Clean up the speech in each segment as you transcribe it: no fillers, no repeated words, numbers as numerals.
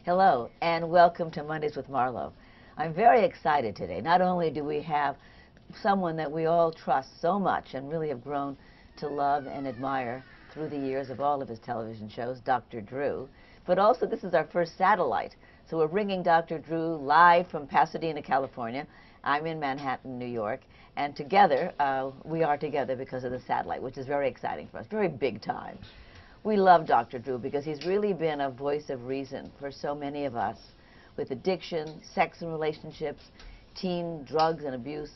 Hello, and welcome to Mondays with Marlo. I'm very excited today. Not only do we have someone that we all trust so much and really have grown to love and admire through the years of all of his television shows, Dr. Drew, but also this is our first satellite. So we're bringing Dr. Drew live from Pasadena, California. I'm in Manhattan, New York, and together, we are together because of the satellite, which is very exciting for us, very big time. We love Dr. Drew because he's really been a voice of reason for so many of us with addiction, sex and relationships, teen drugs and abuse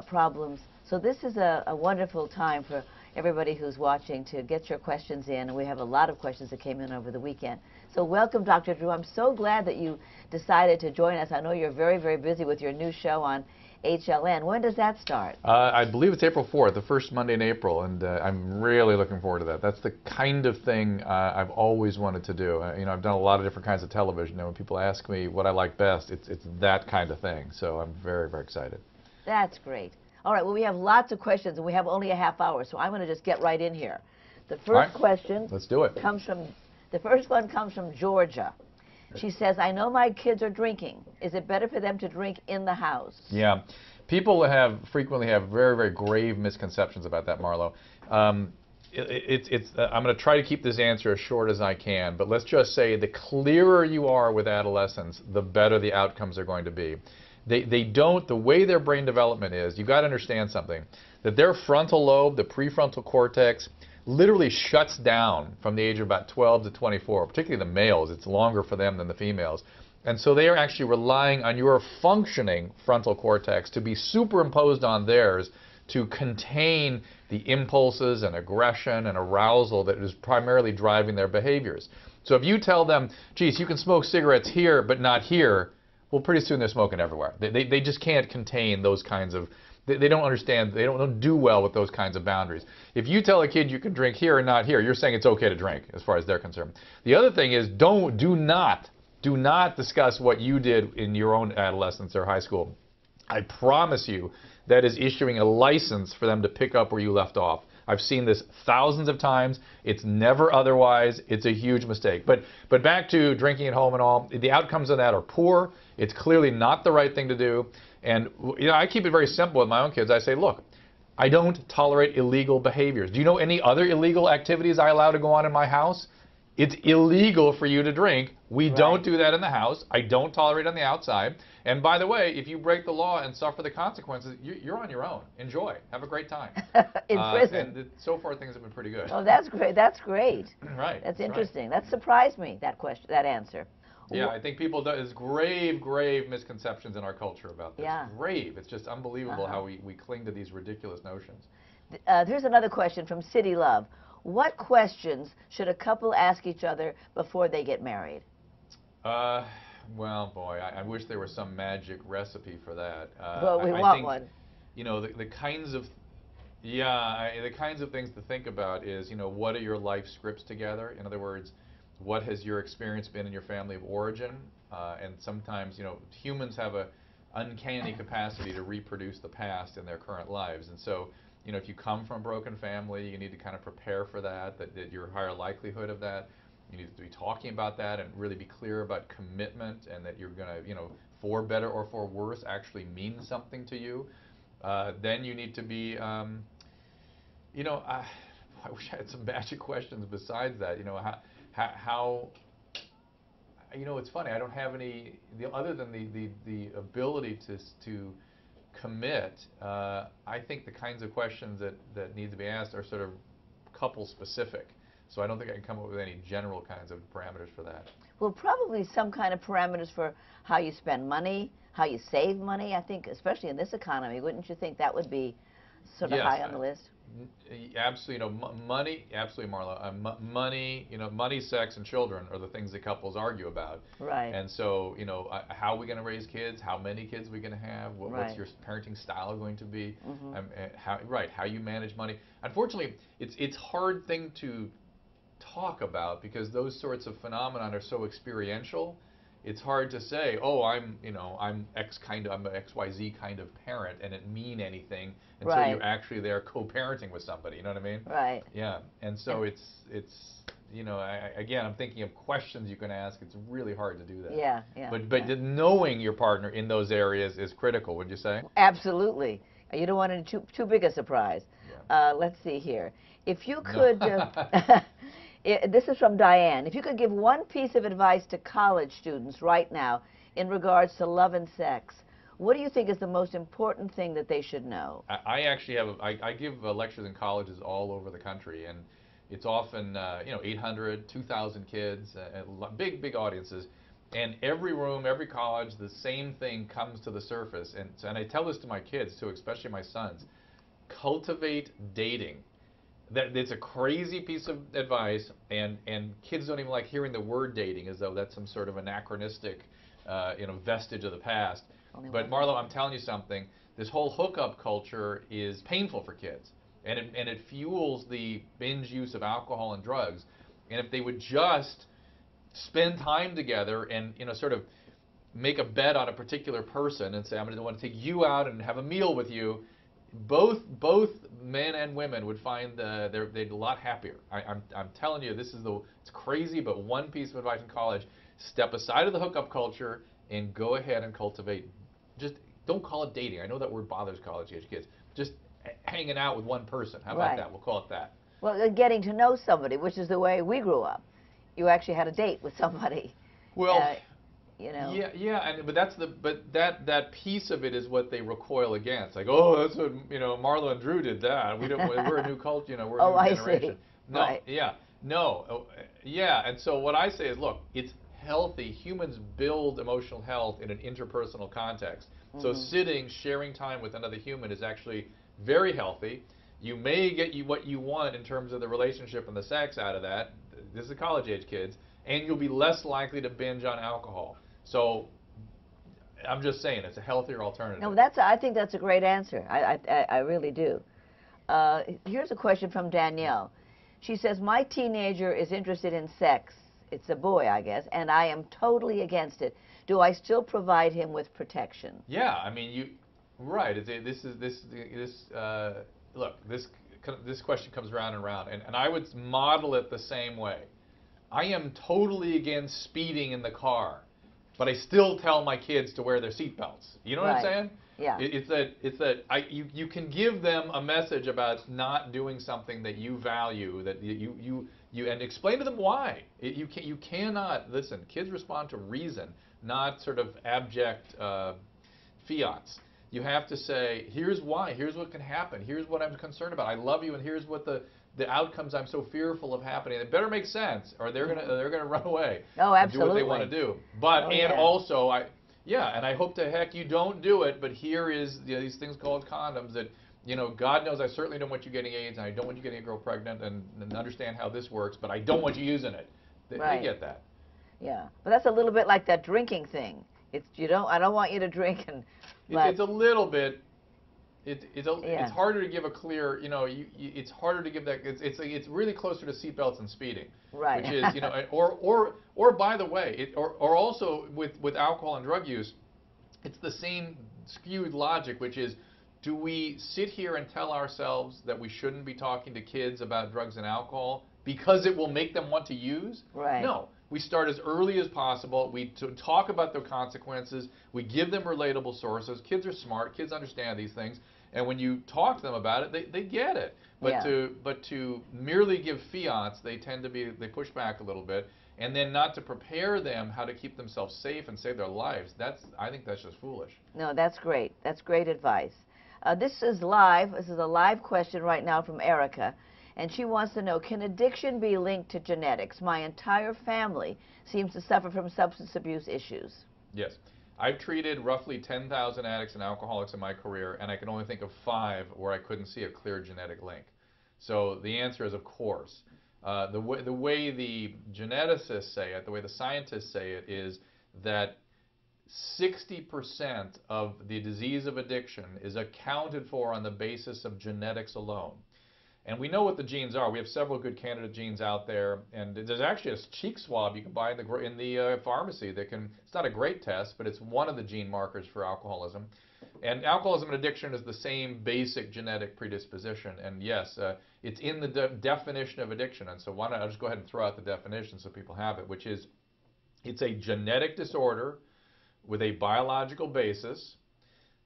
problems. So this is a wonderful time for everybody who's watching to get your questions in, and we have a lot of questions that came in over the weekend. So welcome, Dr. Drew. I'm so glad that you decided to join us. I know you're very, very busy with your new show on HLN. When does that start? I believe it's April 4th, the first Monday in April, and I'm really looking forward to that. That's the kind of thing I've always wanted to do. I've done a lot of different kinds of television, and when people ask me what I like best, it's that kind of thing. So I'm very, very excited. That's great. All right, well, we have lots of questions, and we have only a half hour, so I'm going to just get right in here. The first question Let's do it. The first one comes from Georgia. She says, I know my kids are drinking. Is it better for them to drink in the house? Yeah. People frequently have very, very grave misconceptions about that, Marlo. I'm going to try to keep this answer as short as I can, but let's just say the clearer you are with adolescents, the better the outcomes are going to be. The way their brain development is, you've got to understand something, that their frontal lobe, the prefrontal cortex, literally shuts down from the age of about 12 to 24, particularly the males. It's longer for them than the females. And so they are actually relying on your functioning frontal cortex to be superimposed on theirs to contain the impulses and aggression and arousal that is primarily driving their behaviors. So if you tell them, geez, you can smoke cigarettes here but not here, well, pretty soon they're smoking everywhere. They just can't contain those kinds of, they don't understand, they don't do well with those kinds of boundaries. If you tell a kid you can drink here and not here, you're saying it's okay to drink as far as they're concerned. The other thing is do not discuss what you did in your own adolescence or high school. I promise you that is issuing a license for them to pick up where you left off. I've seen this thousands of times. It's never otherwise. It's a huge mistake. But back to drinking at home and all, the outcomes of that are poor. It's clearly not the right thing to do. And I keep it very simple with my own kids. I say, look, I don't tolerate illegal behaviors. Do you know any other illegal activities I allow to go on in my house? It's illegal for you to drink. We don't do that in the house. I don't tolerate it on the outside. And by the way, if you break the law and suffer the consequences, you're on your own. Enjoy. Have a great time. In prison. And so far, things have been pretty good. Oh, that's great. That's great. Right. That's interesting. That surprised me, that question, that answer. Yeah, I think there's grave misconceptions in our culture about this. Yeah. Grave. It's just unbelievable how we cling to these ridiculous notions. Here's another question from City Love. What questions should a couple ask each other before they get married? Well, boy, I wish there was some magic recipe for that. Well, we want one. The kinds of things to think about is, what are your life scripts together? In other words, what has your experience been in your family of origin? And sometimes, humans have an uncanny capacity to reproduce the past in their current lives. And so, if you come from a broken family, you need to kind of prepare for that you're a higher likelihood of that. You need to be talking about that and really be clear about commitment, and that you're going to, for better or for worse, actually mean something to you. Then you need to be, I wish I had some magic questions besides that. How it's funny, I don't have any, other than the ability to commit. I think the kinds of questions that need to be asked are sort of couple specific. So I don't think I can come up with any general kinds of parameters for that. Well, probably some kind of parameters for how you spend money, how you save money. I think, especially in this economy, wouldn't you think that would be sort of high on the list? Absolutely, money. Absolutely, Marlo. Money, money, sex, and children are the things that couples argue about. Right. And so, how are we going to raise kids? How many kids are we going to have? What's your parenting style going to be? How you manage money. Unfortunately, it's hard thing to talk about because those sorts of phenomena are so experiential. It's hard to say, oh, I'm an XYZ kind of parent, and it mean anything until you're actually there co-parenting with somebody. You know what I mean? Right. Yeah. And so it's again, I'm thinking of questions you can ask. It's really hard to do that. Yeah, yeah. But yeah. knowing your partner in those areas is critical, would you say? Absolutely. You don't want it too big a surprise. Yeah. Let's see here. If you No. could, this is from Diane. If you could give one piece of advice to college students right now in regards to love and sex, what do you think is the most important thing that they should know? I actually have, I give lectures in colleges all over the country, and it's often, 800, 2,000 kids, big audiences. And every room, every college, the same thing comes to the surface. And I tell this to my kids too, especially my sons. Cultivate dating. It's a crazy piece of advice, and kids don't even like hearing the word dating, as though that's some sort of anachronistic, vestige of the past. But Marlo, I'm telling you something. This whole hookup culture is painful for kids, and it fuels the binge use of alcohol and drugs. And if they would just spend time together and sort of make a bet on a particular person and say, I'm going to want to take you out and have a meal with you, both men and women would find they'd a lot happier. I'm telling you, it's crazy, but one piece of advice in college: step aside of the hookup culture and go ahead and cultivate. Just don't call it dating. I know that word bothers college age kids. Just hanging out with one person. How about that? We'll call it that. Well, getting to know somebody, which is the way we grew up. You actually had a date with somebody. Well, Yeah, but that piece of it is what they recoil against. Like, oh, that's what Marlo and Drew did that. We're a new culture. We're a new generation. See. No, right. yeah, no, yeah. And so what I say is, look, it's healthy. Humans build emotional health in an interpersonal context. So sitting, sharing time with another human is actually very healthy. You may get what you want in terms of the relationship and the sex out of that. This is college age kids, and you'll be less likely to binge on alcohol. So I'm just saying it's a healthier alternative. No, I think that's a great answer. I really do. Here's a question from Danielle. She says, my teenager is interested in sex. It's a boy, I guess, and I am totally against it. Do I still provide him with protection? Yeah, I mean, right. Look, this question comes round and round, and I would model it the same way. I am totally against speeding in the car, but I still tell my kids to wear their seatbelts. You know what I'm saying? Yeah. You can give them a message about not doing something that you value, that you and explain to them why. You cannot listen. Kids respond to reason, not sort of abject fiats. You have to say, here's why, here's what can happen, here's what I'm concerned about. I love you, and here's what the outcomes I'm so fearful of happening. It better make sense, or they're gonna run away. Oh, absolutely. And do what they want to do. But also and I hope to heck you don't do it. But here is these things called condoms that God knows I certainly don't want you getting AIDS, and I don't want you getting a girl pregnant, and understand how this works. But I don't want you using it. They get that. Yeah, but that's a little bit like that drinking thing. I don't want you to drink and. It's a little bit. It's harder to give a clear. It's harder to give that. It's really closer to seatbelts and speeding. Right. Which is or by the way, or also with alcohol and drug use, it's the same skewed logic, which is, do we sit here and tell ourselves that we shouldn't be talking to kids about drugs and alcohol because it will make them want to use? Right. No. We start as early as possible. We talk about the consequences. We give them relatable sources. Kids are smart. Kids understand these things. And when you talk to them about it, they get it. But to merely give fiats, they push back a little bit. And then not to prepare them how to keep themselves safe and save their lives, I think that's just foolish. No, that's great. That's great advice. This is live. This is a live question right now from Erica. And she wants to know, can addiction be linked to genetics? My entire family seems to suffer from substance abuse issues. Yes. I've treated roughly 10,000 addicts and alcoholics in my career, and I can only think of 5 where I couldn't see a clear genetic link. So the answer is, of course. The way the geneticists say it, the way the scientists say it, is that 60% of the disease of addiction is accounted for on the basis of genetics alone. And we know what the genes are. We have several good candidate genes out there, and there's actually a cheek swab you can buy in the pharmacy that can. It's not a great test, but it's one of the gene markers for alcoholism. And alcoholism and addiction is the same basic genetic predisposition. And yes, it's in the definition of addiction. And so why don't I just go ahead and throw out the definition so people have it, which is it's a genetic disorder with a biological basis.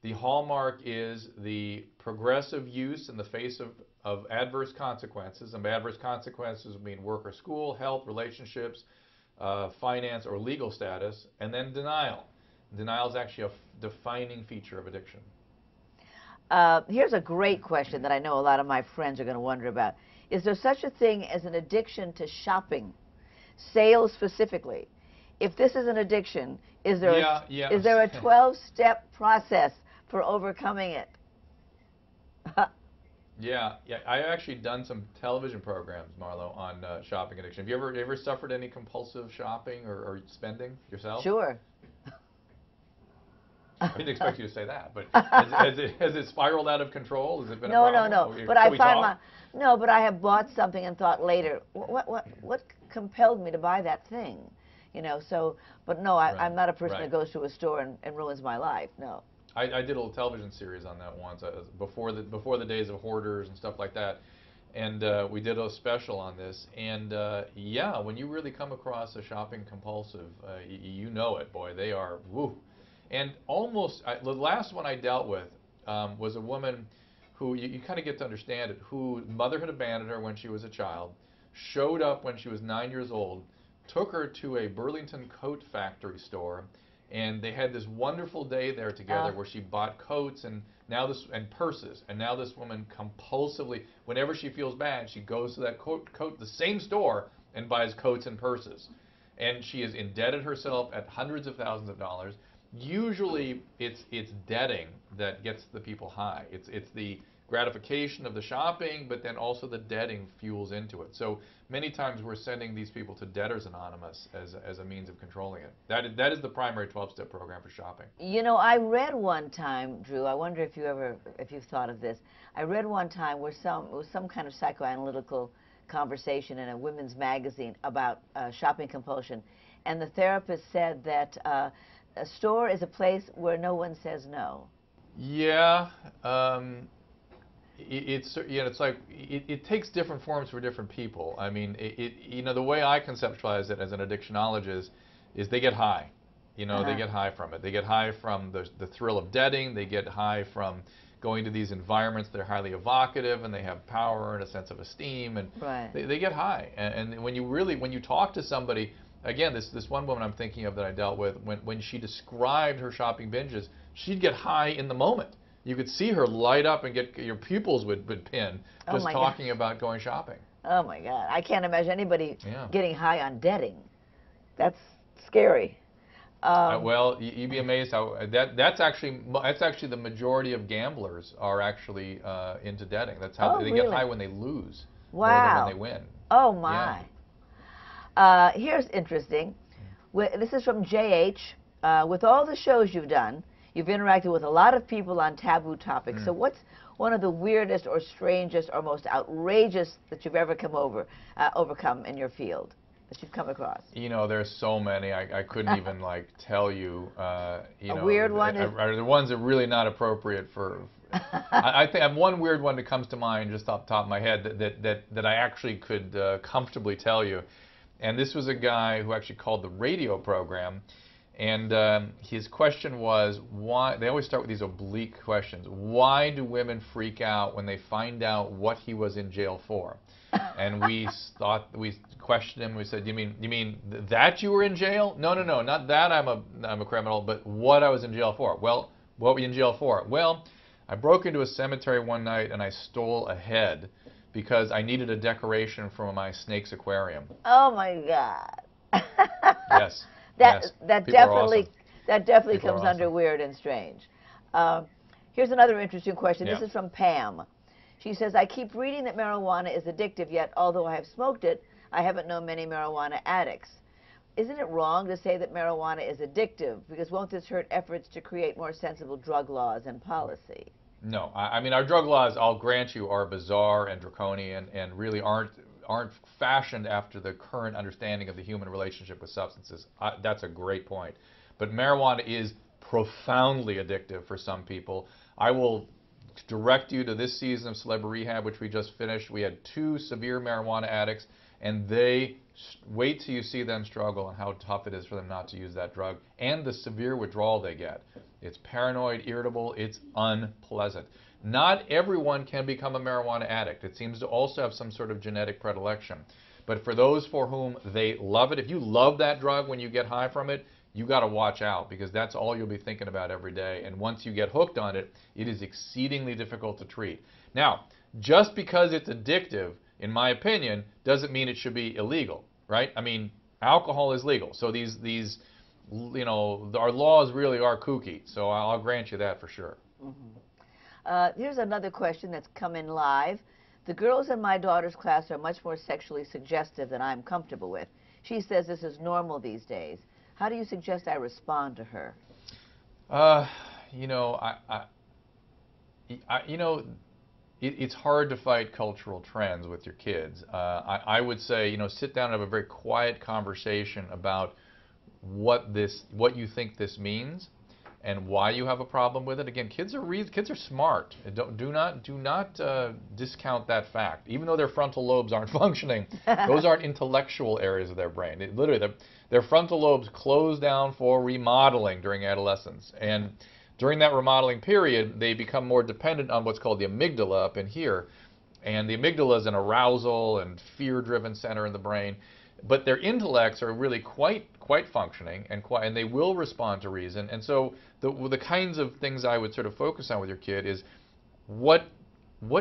The hallmark is the progressive use in the face of adverse consequences. And by adverse consequences, mean work or school, health, relationships, finance, or legal status. And then denial. Denial is actually a defining feature of addiction. Here's a great question that I know a lot of my friends are going to wonder about. Is there such a thing as an addiction to shopping? Sales specifically. If this is an addiction, is there is there a 12-step process for overcoming it? Yeah. I've actually done some television programs, Marlo, on shopping addiction. Have you ever suffered any compulsive shopping or spending yourself? Sure. I didn't expect you to say that, but has it spiraled out of control? Has it been a problem? No. But I find but I have bought something and thought later, what compelled me to buy that thing? You know, so, but no, I'm not a person that goes to a store and ruins my life. No. I did a little television series on that once before the days of hoarders and stuff like that, and we did a special on this. And yeah, when you really come across a shopping compulsive, you know it, boy. They are woo. And almost the last one I dealt with was a woman who you kind of get to understand it, who mother had abandoned her when she was a child, showed up when she was 9 years old, took her to a Burlington coat factory store, and they had this wonderful day there together where she bought coats and purses. And now this woman compulsively, whenever she feels bad, she goes to that the same store, and buys coats and purses. And she has indebted herself at hundreds of thousands of dollars. Usually it's debting that gets the people high. It's the gratification of the shopping, but then also the debting fuels into it. So many times we're sending these people to Debtors Anonymous as a means of controlling it. That is the primary 12-step program for shopping. You know, I read one time, Drew, I wonder if you've thought of this. I read one time where it was some kind of psychoanalytical conversation in a women's magazine about shopping compulsion, and the therapist said that a store is a place where no one says no. Yeah. It's like it takes different forms for different people. I mean, the way I conceptualize it as an addictionologist is they get high. They get high from it. They get high from the thrill of debting. They get high from going to these environments that are highly evocative, and they have power and a sense of esteem, and they get high. And when you talk to somebody, again, this one woman I'm thinking of that I dealt with, when she described her shopping binges, she'd get high in the moment. You could see her light up and get your pupils would pin just talking about going shopping. Oh my God! I can't imagine anybody getting high on debting. That's scary. Well, you'd be amazed how that's actually the majority of gamblers are actually into debting. That's how they get high when they lose more than when they win. Oh my! Here's interesting. This is from JH. With all the shows you've done, you've interacted with a lot of people on taboo topics. So what's one of the weirdest or strangest or most outrageous that you've ever overcome in your field, that you've come across? There's so many. I couldn't even tell you. A weird one? Are the ones that are really not appropriate for. I think one weird one that comes to mind just off the top of my head that I actually could comfortably tell you. And this was a guy who actually called the radio program. And his question was, why? They always start with these oblique questions. Why do women freak out when they find out what he was in jail for? And we questioned him. We said, you mean that you were in jail? No, not that I'm a criminal, but what I was in jail for. Well, what were you in jail for? Well, I broke into a cemetery one night and I stole a head because I needed a decoration for my snake's aquarium. Oh my God. Yes. That definitely comes under weird and strange. Here's another interesting question. This is from Pam. She says, I keep reading that marijuana is addictive, yet although I have smoked it, I haven't known many marijuana addicts. Isn't it wrong to say that marijuana is addictive? Because won't this hurt efforts to create more sensible drug laws and policy? No. I mean, our drug laws, I'll grant you, are bizarre and draconian and really aren't fashioned after the current understanding of the human relationship with substances. That's a great point. But marijuana is profoundly addictive for some people. I will direct you to this season of Celeb Rehab, which we just finished. We had 2 severe marijuana addicts, and they wait till you see them struggle and how tough it is for them not to use that drug, and the severe withdrawal they get. It's paranoid, irritable, it's unpleasant. Not everyone can become a marijuana addict. It seems to also have some sort of genetic predilection. But for those for whom they love it, if you love that drug when you get high from it, you got to watch out, because that's all you'll be thinking about every day. And once you get hooked on it, it is exceedingly difficult to treat. Now, just because it's addictive, in my opinion, doesn't mean it should be illegal, right? I mean, alcohol is legal. So these our laws really are kooky. So I'll grant you that for sure. Here's another question that's come in live. The girls in my daughter's class are much more sexually suggestive than I'm comfortable with. She says this is normal these days. How do you suggest I respond to her? It's hard to fight cultural trends with your kids. I would say, sit down and have a very quiet conversation about what you think this means and why you have a problem with it. Again, kids are smart. Do not discount that fact. Even though their frontal lobes aren't functioning, those aren't intellectual areas of their brain. Literally, their frontal lobes close down for remodeling during adolescence. And during that remodeling period, they become more dependent on what's called the amygdala up in here. And the amygdala is an arousal and fear-driven center in the brain. But their intellects are really quite functioning, and they will respond to reason. And so the kinds of things I would sort of focus on with your kid is what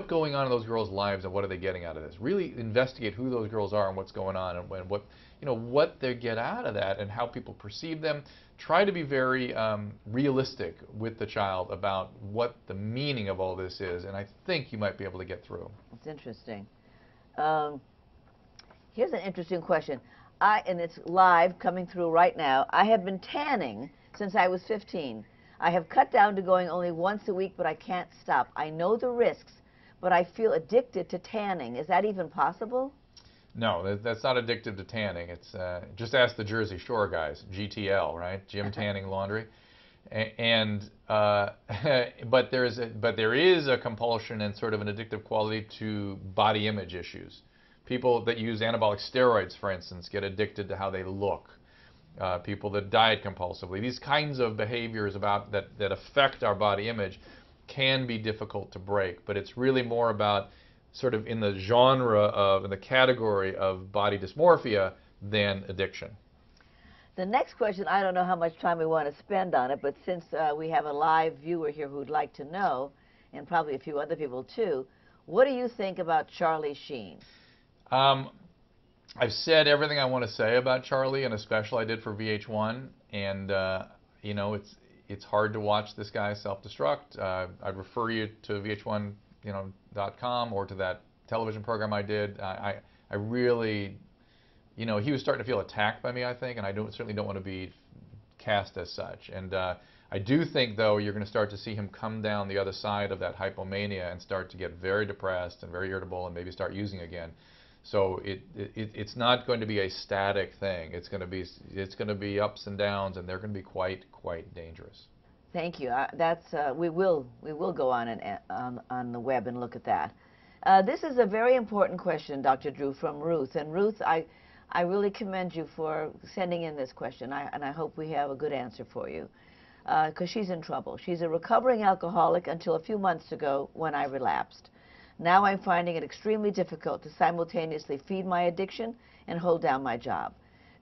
going on in those girls' lives and what are they getting out of this. Really investigate who those girls are and what's going on, and what they get out of that and how people perceive them. Try to be very realistic with the child about what the meaning of all this is, and I think you might be able to get through. It's interesting. Here's an interesting question. And it's live, coming through right now. I have been tanning since I was 15. I have cut down to going only once a week, but I can't stop. I know the risks, but I feel addicted to tanning. Is that even possible? No, that's not addictive to tanning. It's just ask the Jersey Shore guys, GTL, right? Gym Tanning Laundry. But there is a compulsion and sort of an addictive quality to body image issues. People that use anabolic steroids, for instance, get addicted to how they look. People that diet compulsively. These kinds of behaviors that affect our body image can be difficult to break, but it's really more about sort of in the in the category of body dysmorphia than addiction. The next question, I don't know how much time we want to spend on it, but since we have a live viewer here who'd like to know, and probably a few other people too, what do you think about Charlie Sheen? I've said everything I want to say about Charlie in a special I did for VH1, and it's hard to watch this guy self-destruct. I'd refer you to VH1.com or to that television program I did. I really, he was starting to feel attacked by me, I think, and I certainly don't want to be cast as such. And I do think, though, you're going to start to see him come down the other side of that hypomania and start to get very depressed and very irritable and maybe start using again. So it's not going to be a static thing. It's going to be ups and downs, and they're going to be quite dangerous. Thank you. We will go on the web and look at that. This is a very important question, Dr. Drew, from Ruth. And Ruth, I really commend you for sending in this question, and I hope we have a good answer for you, because she's in trouble. She's a recovering alcoholic until a few months ago when I relapsed. Now I'm finding it extremely difficult to simultaneously feed my addiction and hold down my job.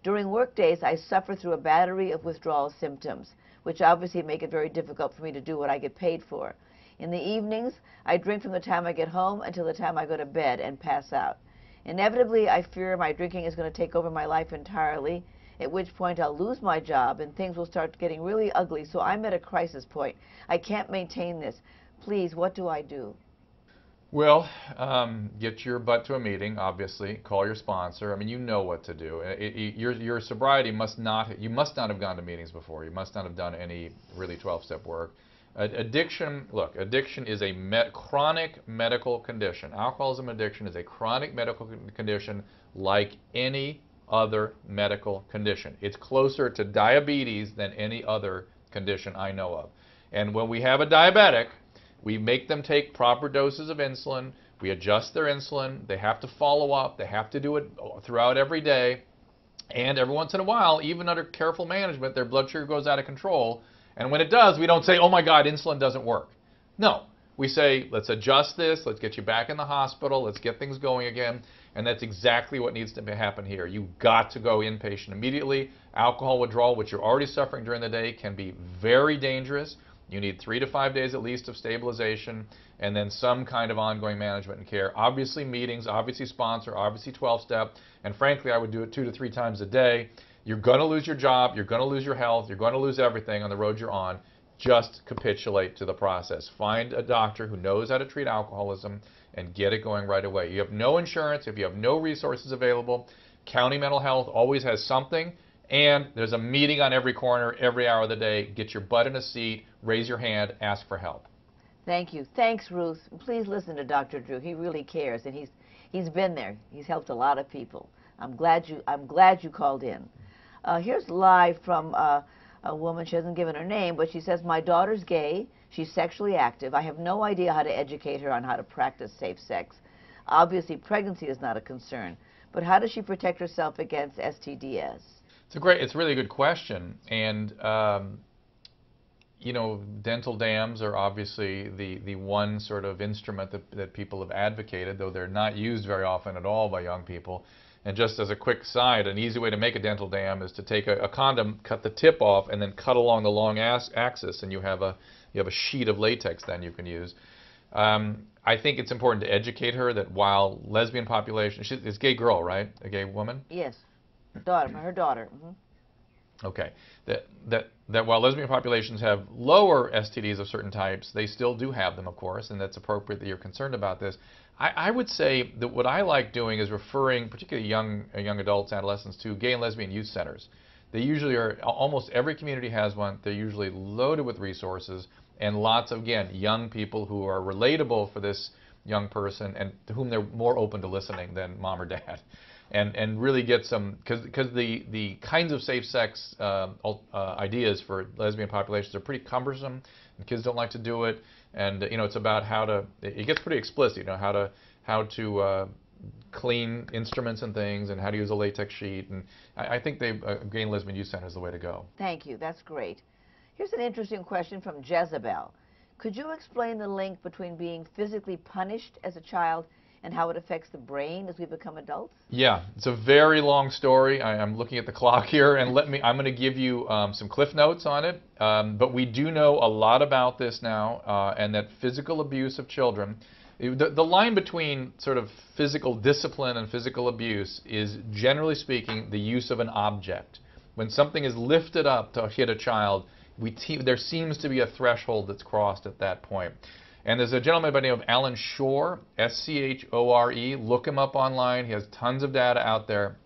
During work days, I suffer through a battery of withdrawal symptoms, which obviously make it very difficult for me to do what I get paid for. In the evenings, I drink from the time I get home until the time I go to bed and pass out. Inevitably, I fear my drinking is going to take over my life entirely, at which point I'll lose my job and things will start getting really ugly. So I'm at a crisis point. I can't maintain this. Please, what do I do? Well, get your butt to a meeting, obviously. Call your sponsor. I mean, you know what to do. Your sobriety you must not have gone to meetings before. You must not have done any really 12-step work. Addiction is a chronic medical condition. Alcoholism addiction is a chronic medical condition like any other medical condition. It's closer to diabetes than any other condition I know of. And when we have a diabetic, we make them take proper doses of insulin. We adjust their insulin. They have to follow up. They have to do it throughout every day. And every once in a while, even under careful management, their blood sugar goes out of control. And when it does, we don't say, oh my God, insulin doesn't work. No. We say, let's adjust this. Let's get you back in the hospital. Let's get things going again. And that's exactly what needs to happen here. You've got to go inpatient immediately. Alcohol withdrawal, which you're already suffering during the day, can be very dangerous. You need 3 to 5 days at least of stabilization, and then some kind of ongoing management and care. Obviously meetings, obviously sponsor, obviously 12-step, and frankly I would do it 2 to 3 times a day. You're going to lose your job, you're going to lose your health, you're going to lose everything on the road you're on. Just capitulate to the process. Find a doctor who knows how to treat alcoholism and get it going right away. You have no insurance, if you have no resources available, county mental health always has something. And there's a meeting on every corner, every hour of the day. Get your butt in a seat, raise your hand, ask for help. Thank you. Thanks, Ruth. Please listen to Dr. Drew. He really cares, and he's been there. He's helped a lot of people. I'm glad you called in. Here's live from a woman. She hasn't given her name, but she says, my daughter's gay. She's sexually active. I have no idea how to educate her on how to practice safe sex. Obviously, pregnancy is not a concern, but how does she protect herself against STDs? It's a really good question, and you know, dental dams are obviously the one sort of instrument that people have advocated, though they're not used very often at all by young people. And just as a quick side, an easy way to make a dental dam is to take a condom, cut the tip off, and then cut along the long axis, and you have a sheet of latex then you can use. I think it's important to educate her that while lesbian population, it's a gay girl, right? A gay woman? Yes. Her daughter. Mm-hmm. Okay. That while lesbian populations have lower STDs of certain types, they still do have them, of course, and that's appropriate that you're concerned about this. I would say that what I like doing is referring, particularly young adults, adolescents, to gay and lesbian youth centers. They usually are, almost every community has one. They're usually loaded with resources and lots of, again, young people who are relatable for this young person and to whom they're more open to listening than mom or dad. And really get some, because the kinds of safe sex ideas for lesbian populations are pretty cumbersome, and kids don't like to do it. And you know, it's about how to. It gets pretty explicit. You know, how to clean instruments and things, and how to use a latex sheet. And I think gay and lesbian youth center is the way to go. Thank you. That's great. Here's an interesting question from Jezebel. Could you explain the link between being physically punished as a child and how it affects the brain as we become adults? Yeah, it's a very long story. I'm looking at the clock here, and I'm going to give you some cliff notes on it. But we do know a lot about this now, and that physical abuse of children, the line between sort of physical discipline and physical abuse is, generally speaking, the use of an object. When something is lifted up to hit a child, there seems to be a threshold that's crossed at that point. And there's a gentleman by the name of Alan Shore, S-C-H-O-R-E. Look him up online. He has tons of data out there.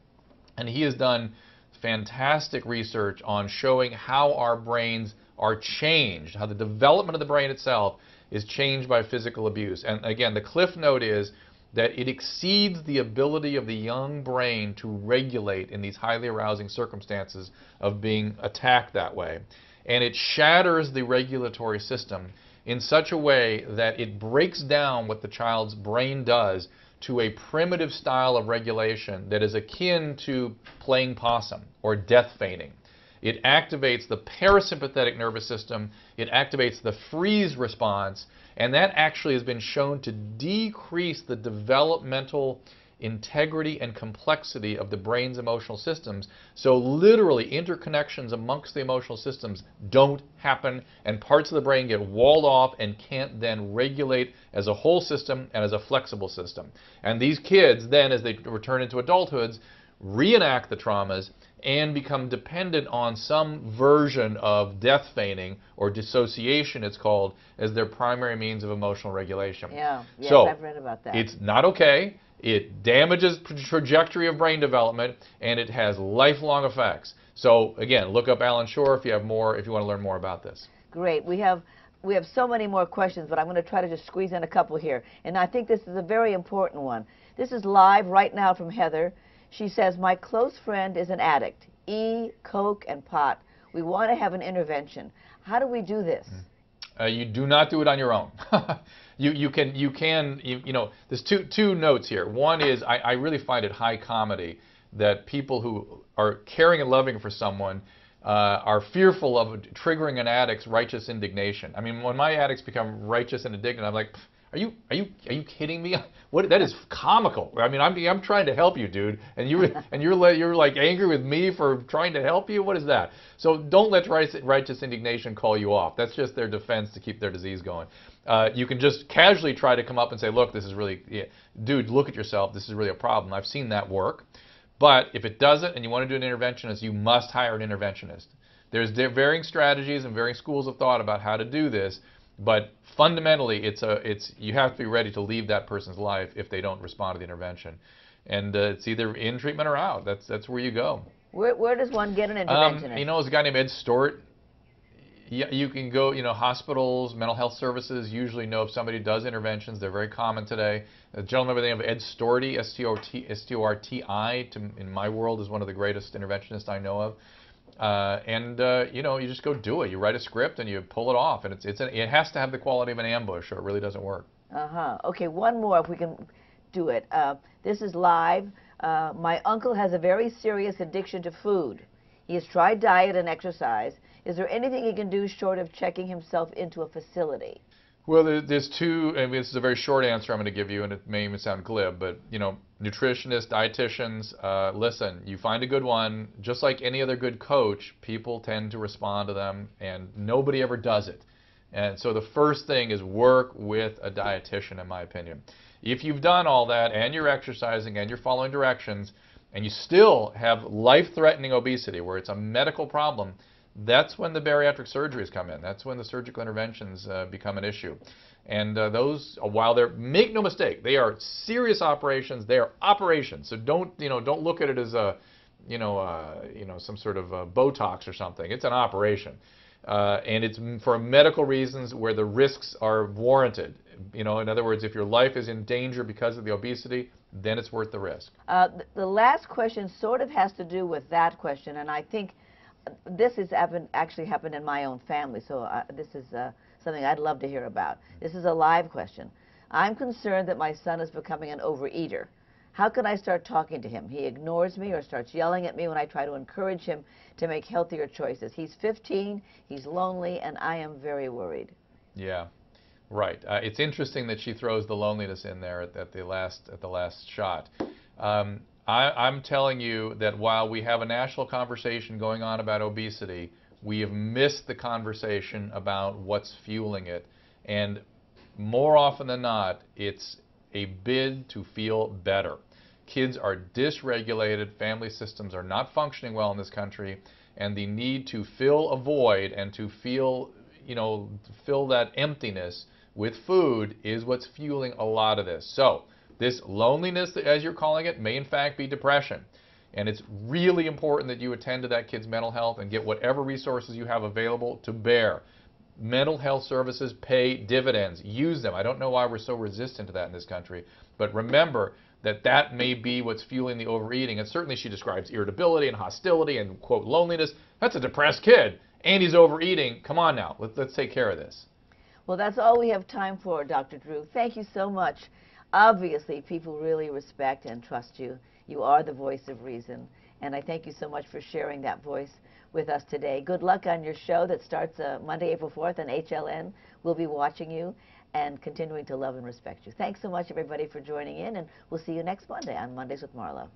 And he has done fantastic research on showing how our brains are changed, how the development of the brain itself is changed by physical abuse. And again, the cliff note is that it exceeds the ability of the young brain to regulate in these highly arousing circumstances of being attacked that way. And it shatters the regulatory system in such a way that it breaks down what the child's brain does to a primitive style of regulation that is akin to playing possum or death feigning. It activates the parasympathetic nervous system, it activates the freeze response, and that actually has been shown to decrease the developmental integrity and complexity of the brain's emotional systems. So literally interconnections amongst the emotional systems don't happen, and parts of the brain get walled off and can't then regulate as a whole system and as a flexible system. And these kids then, as they return into adulthoods, reenact the traumas and become dependent on some version of death feigning or dissociation, it's called, as their primary means of emotional regulation. Yeah, yes, so I've read about that. It's not okay. It damages trajectory of brain development, and it has lifelong effects. So again, look up Alan Shore if you want to learn more about this. Great. We have so many more questions, but I'm going to try to just squeeze in a couple here. And I think this is a very important one. This is live right now from Heather. She says, my close friend is an addict, coke and pot. We want to have an intervention. How do we do this? You do not do it on your own. You know, there's two notes here. One is I really find it high comedy that people who are caring and loving for someone are fearful of triggering an addict's righteous indignation. I mean, when my addicts become righteous and indignant, I'm like, are you kidding me? What, that is comical. I mean, I'm trying to help you, dude, and you're like angry with me for trying to help you. What is that? So don't let righteous indignation call you off. That's just their defense to keep their disease going. You can just casually try to come up and say, look, this is really, dude, look at yourself. This is really a problem. I've seen that work. But if it doesn't and you want to do an interventionist, you must hire an interventionist. There's varying strategies and varying schools of thought about how to do this. But fundamentally, you have to be ready to leave that person's life if they don't respond to the intervention, and it's either in treatment or out. That's where you go. Where does one get an interventionist? You know, there's a guy named Ed Stewart. You can go. You know, hospitals, mental health services usually know if somebody does interventions. They're very common today. A gentleman by the name of Ed Storti, S-T-O-R-T-I, in my world is one of the greatest interventionists I know of. You know, you just go do it. You write a script and you pull it off, and it has to have the quality of an ambush, or it really doesn't work. Okay, one more if we can do it. This is live. My uncle has a very serious addiction to food. He has tried diet and exercise. Is there anything he can do short of checking himself into a facility? Well, there's two. I mean, this is a very short answer I'm going to give you, and it may even sound glib, but you know, nutritionists, dietitians, listen, you find a good one. Just like any other good coach, people tend to respond to them, and nobody ever does it. And so the first thing is work with a dietitian, in my opinion. If you've done all that, and you're exercising, and you're following directions, and you still have life-threatening obesity, where it's a medical problem, that's when the bariatric surgeries come in. That's when the surgical interventions become an issue. And those, while they're, make no mistake, they are serious operations. They are operations. So don't look at it as a, some sort of Botox or something. It's an operation, and it's for medical reasons where the risks are warranted. You know, in other words, if your life is in danger because of the obesity, then it's worth the risk. The last question sort of has to do with that question, and I think this has actually happened in my own family, so this is something I'd love to hear about. This is a live question. I'm concerned that my son is becoming an overeater. How can I start talking to him? He ignores me or starts yelling at me when I try to encourage him to make healthier choices. He's 15, he's lonely, and I am very worried. Yeah, right. It's interesting that she throws the loneliness in there at the last shot. I'm telling you that while we have a national conversation going on about obesity, we have missed the conversation about what's fueling it. And more often than not, it's a bid to feel better. Kids are dysregulated, family systems are not functioning well in this country, and the need to fill a void and to feel, fill that emptiness with food is what's fueling a lot of this. So this loneliness, as you're calling it, may in fact be depression. And it's really important that you attend to that kid's mental health and get whatever resources you have available to bear. Mental health services pay dividends. Use them. I don't know why we're so resistant to that in this country. But remember that that may be what's fueling the overeating. And certainly she describes irritability and hostility and, quote, loneliness. That's a depressed kid. And he's overeating. Come on now. Let's take care of this. Well, that's all we have time for, Dr. Drew. Thank you so much. Obviously, people really respect and trust you. You are the voice of reason. And I thank you so much for sharing that voice with us today. Good luck on your show that starts Monday, April 4th on HLN. We'll be watching you and continuing to love and respect you. Thanks so much, everybody, for joining in, and we'll see you next Monday on Mondays with Marlo.